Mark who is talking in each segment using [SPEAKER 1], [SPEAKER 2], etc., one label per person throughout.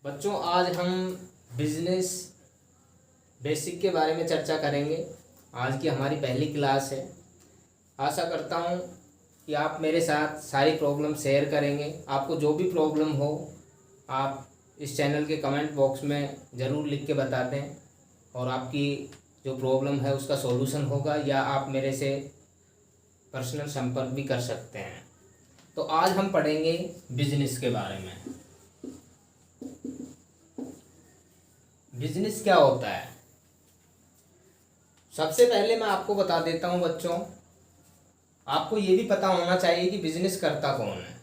[SPEAKER 1] बच्चों, आज हम बिजनेस बेसिक के बारे में चर्चा करेंगे। आज की हमारी पहली क्लास है। आशा करता हूँ कि आप मेरे साथ सारी प्रॉब्लम शेयर करेंगे। आपको जो भी प्रॉब्लम हो आप इस चैनल के कमेंट बॉक्स में ज़रूर लिख के बता दें और आपकी जो प्रॉब्लम है उसका सॉल्यूशन होगा, या आप मेरे से पर्सनल संपर्क भी कर सकते हैं। तो आज हम पढ़ेंगे बिजनेस के बारे में। बिजनेस क्या होता है? सबसे पहले मैं आपको बता देता हूं बच्चों, आपको ये भी पता होना चाहिए कि बिजनेस करता कौन है।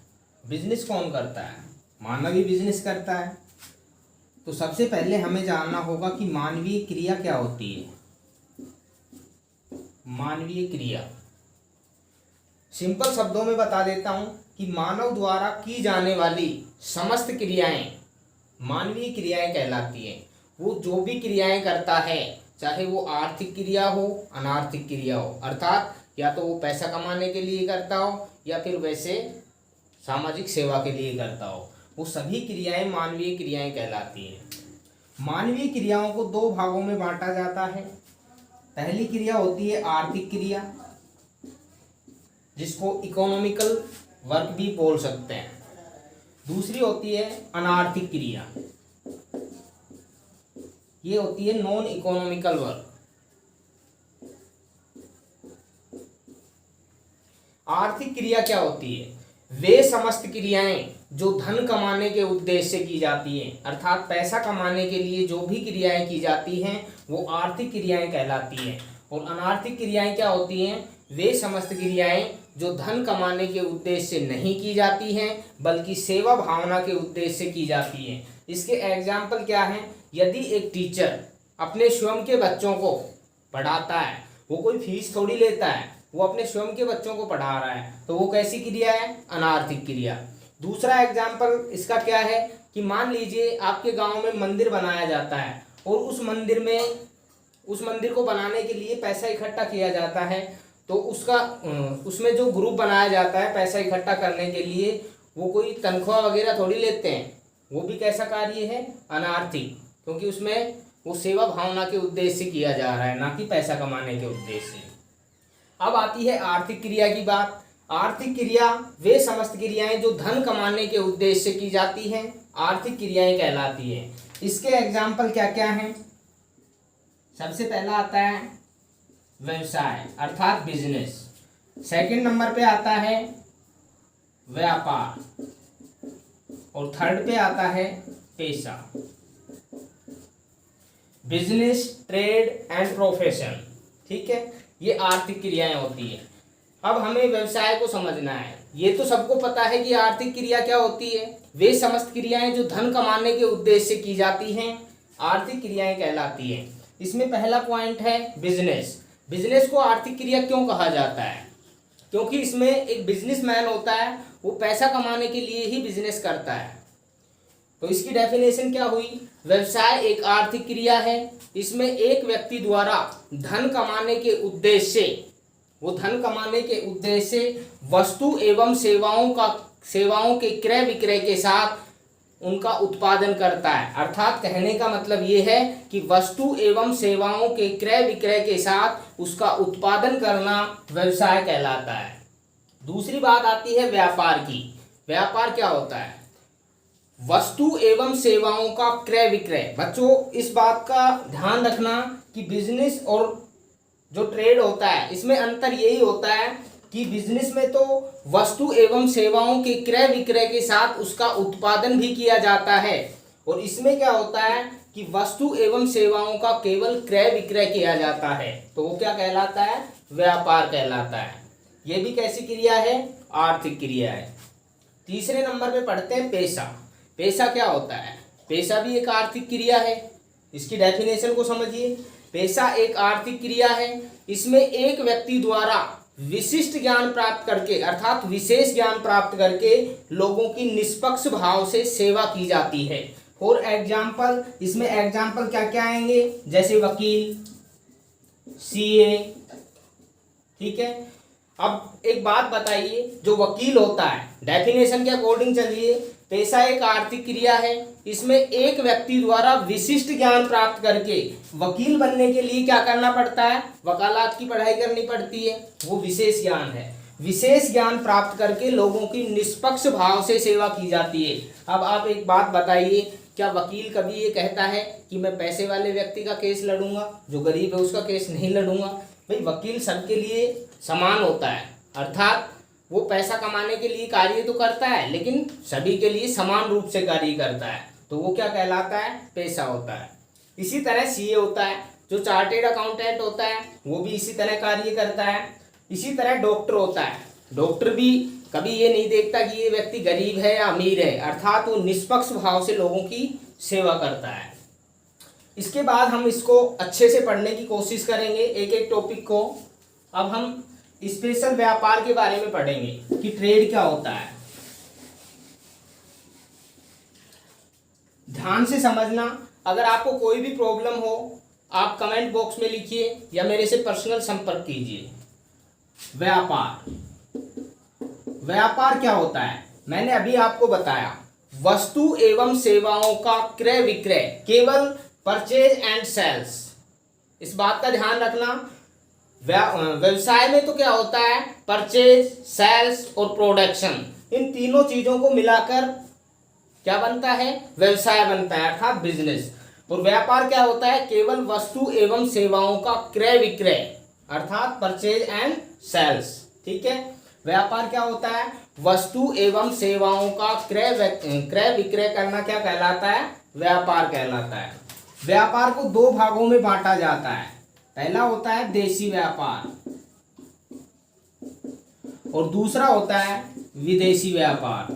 [SPEAKER 1] बिजनेस कौन करता है? मानव ही बिजनेस करता है। तो सबसे पहले हमें जानना होगा कि मानवीय क्रिया क्या होती है। मानवीय क्रिया सिंपल शब्दों में बता देता हूं कि मानव द्वारा की जाने वाली समस्त क्रियाएं मानवीय क्रियाएं कहलाती हैं। वो जो भी क्रियाएं करता है, चाहे वो आर्थिक क्रिया हो, अनार्थिक क्रिया हो, अर्थात या तो वो पैसा कमाने के लिए करता हो या फिर वैसे सामाजिक सेवा के लिए करता हो, वो सभी क्रियाएं मानवीय क्रियाएं कहलाती हैं। मानवीय क्रियाओं को दो भागों में बांटा जाता है। पहली क्रिया होती है आर्थिक क्रिया, जिसको इकोनॉमिकल वर्क भी बोल सकते हैं। दूसरी होती है अनार्थिक क्रिया, ये होती है नॉन इकोनॉमिकल वर्क। आर्थिक क्रिया क्या होती है? वे समस्त क्रियाएं जो धन कमाने के उद्देश्य से की जाती हैं, अर्थात पैसा कमाने के लिए जो भी क्रियाएं की जाती हैं वो आर्थिक क्रियाएं कहलाती हैं। और अनार्थिक क्रियाएं क्या होती हैं? वे समस्त क्रियाएं जो धन कमाने के उद्देश्य से नहीं की जाती हैं बल्कि सेवा भावना के उद्देश्य से की जाती हैं। इसके एग्जाम्पल क्या हैं? यदि एक टीचर अपने स्वयं के बच्चों को पढ़ाता है, वो कोई फीस थोड़ी लेता है, वो अपने स्वयं के बच्चों को पढ़ा रहा है, तो वो कैसी क्रिया है? अनार्थिक क्रिया। दूसरा एग्जाम्पल इसका क्या है कि मान लीजिए आपके गांव में मंदिर बनाया जाता है और उस मंदिर को बनाने के लिए पैसा इकट्ठा किया जाता है। तो उसमें जो ग्रुप बनाया जाता है पैसा इकट्ठा करने के लिए, वो कोई तनख्वाह वगैरह थोड़ी लेते हैं। वो भी कैसा कार्य है? अनार्थिक, क्योंकि उसमें वो सेवा भावना के उद्देश्य से किया जा रहा है, ना कि पैसा कमाने के उद्देश्य से। अब आती है आर्थिक क्रिया की बात। आर्थिक क्रिया वे समस्त क्रियाएं जो धन कमाने के उद्देश्य से की जाती हैं, आर्थिक क्रियाएं कहलाती हैं। इसके एग्जाम्पल क्या क्या हैं? सबसे पहला आता है व्यवसाय अर्थात बिजनेस। सेकंड नंबर पे आता है व्यापार और थर्ड पे आता है पेशा। बिजनेस, ट्रेड एंड प्रोफेशन, ठीक है, ये आर्थिक क्रियाएं होती है। अब हमें व्यवसाय को समझना है। ये तो सबको पता है कि आर्थिक क्रिया क्या होती है। वे समस्त क्रियाएं जो धन कमाने के उद्देश्य से की जाती हैं, आर्थिक क्रियाएं कहलाती हैं। इसमें पहला पॉइंट है बिजनेस। बिजनेस को आर्थिक क्रिया क्यों कहा जाता है? क्योंकि इसमें एक बिजनेसमैन होता है, वो पैसा कमाने के लिए ही बिजनेस करता है। तो इसकी डेफिनेशन क्या हुई? व्यवसाय एक आर्थिक क्रिया है। इसमें एक व्यक्ति द्वारा धन कमाने के उद्देश्य से वस्तु एवं सेवाओं के क्रय विक्रय के साथ उनका उत्पादन करता है। अर्थात कहने का मतलब ये है कि वस्तु एवं सेवाओं के क्रय विक्रय के साथ उसका उत्पादन करना व्यवसाय कहलाता है। दूसरी बात आती है व्यापार की। व्यापार क्या होता है? वस्तु एवं सेवाओं का क्रय विक्रय। बच्चों, इस बात का ध्यान रखना कि बिजनेस और जो ट्रेड होता है इसमें अंतर यही होता है कि बिजनेस में तो वस्तु एवं सेवाओं के क्रय विक्रय के साथ उसका उत्पादन भी किया जाता है, और इसमें क्या होता है कि वस्तु एवं सेवाओं का केवल क्रय विक्रय किया जाता है। तो वो क्या कहलाता है? व्यापार कहलाता है। ये भी कैसी क्रिया है? आर्थिक क्रिया है। तीसरे नंबर पे पढ़ते हैं पेशा। पेशा क्या होता है? पेशा भी एक आर्थिक क्रिया है। इसकी डेफिनेशन को समझिए। पेशा एक आर्थिक क्रिया है। इसमें एक व्यक्ति द्वारा विशिष्ट ज्ञान प्राप्त करके, अर्थात विशेष ज्ञान प्राप्त करके लोगों की निष्पक्ष भाव से सेवा की जाती है। फॉर एग्जाम्पल, इसमें एग्जाम्पल क्या क्या आएंगे? जैसे वकील, सीए, ठीक है। अब एक बात बताइए, जो वकील होता है, डेफिनेशन के अकॉर्डिंग चलिए, पेशा एक आर्थिक क्रिया है। इसमें एक व्यक्ति द्वारा विशिष्ट ज्ञान प्राप्त करके वकील बनने के लिए क्या करना पड़ता है, वकालत की पढ़ाई करनी पड़ती है, वो विशेष ज्ञान है। विशेष ज्ञान प्राप्त करके लोगों की निष्पक्ष भाव से सेवा की जाती है। अब आप एक बात बताइए, क्या वकील कभी ये कहता है कि मैं पैसे वाले व्यक्ति का केस लड़ूंगा, जो गरीब है उसका केस नहीं लड़ूंगा? भाई वकील सबके लिए समान होता है, अर्थात वो पैसा कमाने के लिए कार्य तो करता है लेकिन सभी के लिए समान रूप से कार्य करता है, तो वो क्या कहलाता है, पेशा होता है। इसी तरह सीए होता है, जो चार्टेड अकाउंटेंट होता है वो भी इसी तरह कार्य करता है। इसी तरह डॉक्टर होता है, डॉक्टर भी कभी ये नहीं देखता कि ये व्यक्ति गरीब है या अमीर है, अर्थात वो निष्पक्ष भाव से लोगों की सेवा करता है। इसके बाद हम इसको अच्छे से पढ़ने की कोशिश करेंगे एक एक टॉपिक को। अब हम स्पेशल व्यापार के बारे में पढ़ेंगे कि ट्रेड क्या होता है। ध्यान से समझना, अगर आपको कोई भी प्रॉब्लम हो आप कमेंट बॉक्स में लिखिए या मेरे से पर्सनल संपर्क कीजिए। व्यापार, व्यापार क्या होता है? मैंने अभी आपको बताया, वस्तु एवं सेवाओं का क्रय विक्रय, केवल परचेज एंड सेल्स। इस बात का ध्यान रखना, व्यवसाय में तो क्या होता है, परचेज, सेल्स और प्रोडक्शन, इन तीनों चीजों को मिलाकर क्या बनता है, व्यवसाय बनता है, अर्थात बिजनेस। और व्यापार क्या होता है, केवल वस्तु एवं सेवाओं का क्रय विक्रय, अर्थात परचेज एंड सेल्स। ठीक है, व्यापार क्या होता है, वस्तु एवं सेवाओं का क्रय विक्रय करना क्या कहलाता है, व्यापार कहलाता है। व्यापार को दो भागों में बांटा जाता है, पहला होता है देशी व्यापार और दूसरा होता है विदेशी व्यापार।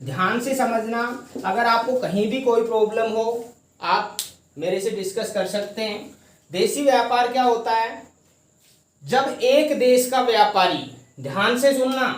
[SPEAKER 1] ध्यान से समझना, अगर आपको कहीं भी कोई प्रॉब्लम हो आप मेरे से डिस्कस कर सकते हैं। देशी व्यापार क्या होता है, जब एक देश का व्यापारी, ध्यान से सुनना,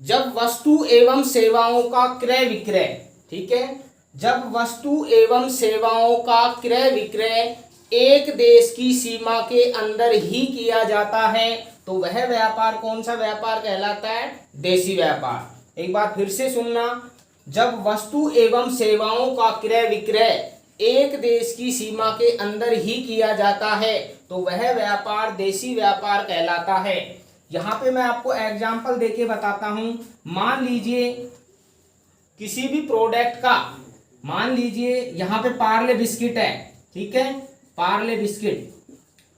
[SPEAKER 1] जब वस्तु एवं सेवाओं का क्रय विक्रय, ठीक है, जब वस्तु एवं सेवाओं का क्रय विक्रय एक देश की सीमा के अंदर ही किया जाता है तो वह व्यापार कौन सा व्यापार कहलाता है, देशी व्यापार। एक बार फिर से सुनना, जब वस्तु एवं सेवाओं का क्रय विक्रय एक देश की सीमा के अंदर ही किया जाता है तो वह व्यापार देशी व्यापार कहलाता है। यहाँ पे मैं आपको एग्जाम्पल देके बताता हूँ। मान लीजिए किसी भी प्रोडक्ट का, मान लीजिए यहाँ पे पार्ले बिस्किट है, ठीक है, पार्ले बिस्किट,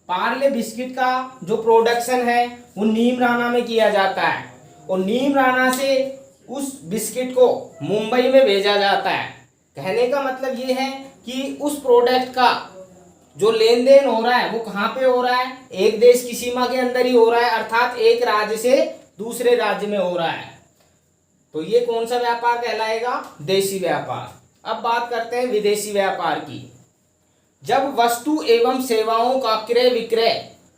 [SPEAKER 1] पार्ले बिस्किट का जो प्रोडक्शन है वो नीम राना में किया जाता है और नीम राना से उस बिस्किट को मुंबई में भेजा जाता है। कहने का मतलब ये है कि उस प्रोडक्ट का जो लेन देन हो रहा है वो कहाँ पे हो रहा है, एक देश की सीमा के अंदर ही हो रहा है, अर्थात एक राज्य से दूसरे राज्य में हो रहा है। तो ये कौन सा व्यापार कहलाएगा, देशी व्यापार। अब बात करते हैं विदेशी व्यापार की। जब वस्तु एवं सेवाओं का क्रय विक्रय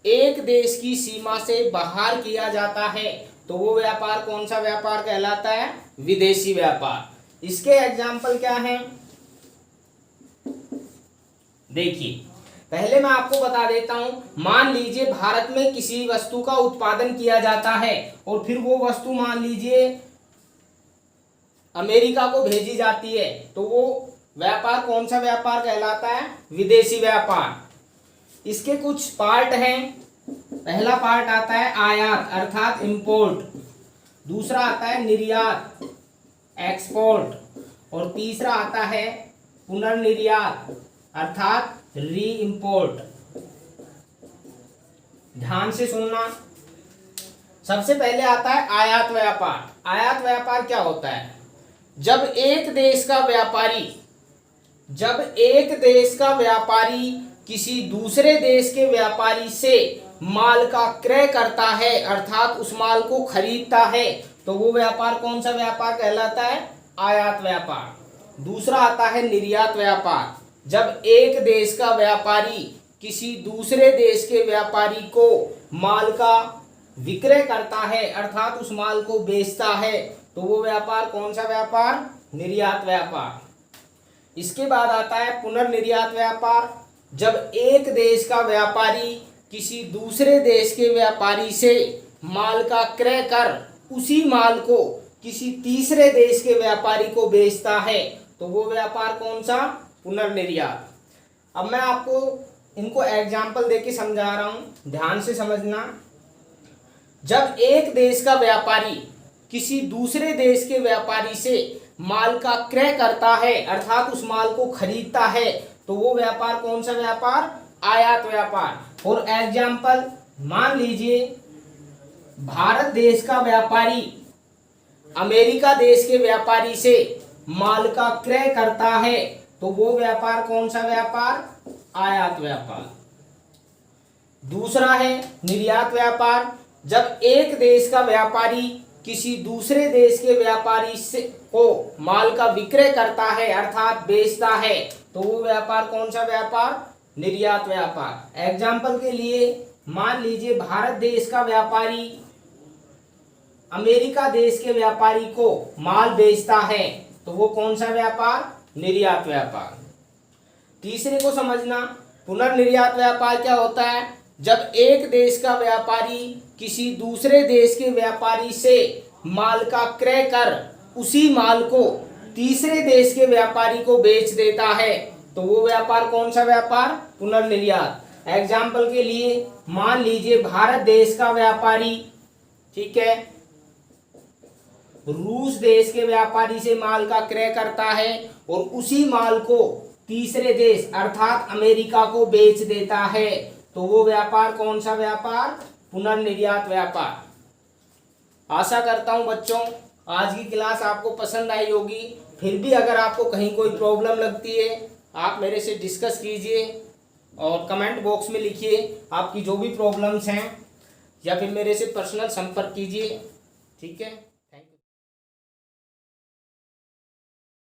[SPEAKER 1] एक देश की सीमा से बाहर किया जाता है तो वो व्यापार कौन सा व्यापार कहलाता है, विदेशी व्यापार। इसके एग्जाम्पल क्या हैं, देखिए, पहले मैं आपको बता देता हूं। मान लीजिए भारत में किसी वस्तु का उत्पादन किया जाता है और फिर वो वस्तु मान लीजिए अमेरिका को भेजी जाती है तो वो व्यापार कौन सा व्यापार कहलाता है, विदेशी व्यापार। इसके कुछ पार्ट हैं। पहला पार्ट आता है आयात अर्थात इंपोर्ट, दूसरा आता है निर्यात एक्सपोर्ट और तीसरा आता है पुनर्निर्यात अर्थात री इंपोर्ट। ध्यान से सुनना, सबसे पहले आता है आयात व्यापार। आयात व्यापार क्या होता है, जब एक देश का व्यापारी किसी दूसरे देश के व्यापारी से माल का क्रय करता है अर्थात उस माल को खरीदता है तो वो व्यापार कौन सा व्यापार कहलाता है, आयात व्यापार। दूसरा आता है निर्यात व्यापार, जब एक देश का व्यापारी किसी दूसरे देश के व्यापारी को माल का विक्रय करता है अर्थात उस माल को बेचता है तो वो व्यापार कौन सा व्यापार, निर्यात व्यापार। इसके बाद आता है पुनर्निर्यात व्यापार, जब एक देश का व्यापारी किसी दूसरे देश के व्यापारी से माल का क्रय कर उसी माल को किसी तीसरे देश के व्यापारी को बेचता है तो वो व्यापार कौन सा? पुनर्निर्यात। अब मैं आपको इनको एग्जाम्पल देके समझा रहा हूं, ध्यान से समझना। जब एक देश का व्यापारी किसी दूसरे देश के व्यापारी से माल का क्रय करता है अर्थात उस माल को खरीदता है तो वो व्यापार कौन सा व्यापार? आयात व्यापार। फॉर एग्जाम्पल मान लीजिए भारत देश का व्यापारी अमेरिका देश के व्यापारी से माल का क्रय करता है तो वो व्यापार कौन सा व्यापार? आयात व्यापार। दूसरा है निर्यात व्यापार। जब एक देश का व्यापारी किसी दूसरे देश के व्यापारी से को माल का विक्रय करता है अर्थात बेचता है तो वो व्यापार कौन सा व्यापार? निर्यात व्यापार। एग्जाम्पल के लिए मान लीजिए भारत देश का व्यापारी अमेरिका देश के व्यापारी को माल बेचता है तो वो कौन सा व्यापार? निर्यात व्यापार। तीसरे को समझना, पुनर्निर्यात व्यापार क्या होता है? जब एक देश का व्यापारी किसी दूसरे देश के व्यापारी से माल का क्रय कर उसी माल को तीसरे देश के व्यापारी को बेच देता है तो वो व्यापार कौन सा व्यापार? पुनर्निर्यात। एग्जाम्पल के लिए मान लीजिए भारत देश का व्यापारी, ठीक है, रूस देश के व्यापारी से माल का क्रय करता है और उसी माल को तीसरे देश अर्थात अमेरिका को बेच देता है तो वो व्यापार कौन सा व्यापार? पुनर्निर्यात व्यापार। आशा करता हूं बच्चों आज की क्लास आपको पसंद आई होगी। फिर भी अगर आपको कहीं कोई प्रॉब्लम लगती है आप मेरे से डिस्कस कीजिए और कमेंट बॉक्स में लिखिए आपकी जो भी प्रॉब्लम्स हैं या फिर मेरे से पर्सनल संपर्क कीजिए, ठीक है।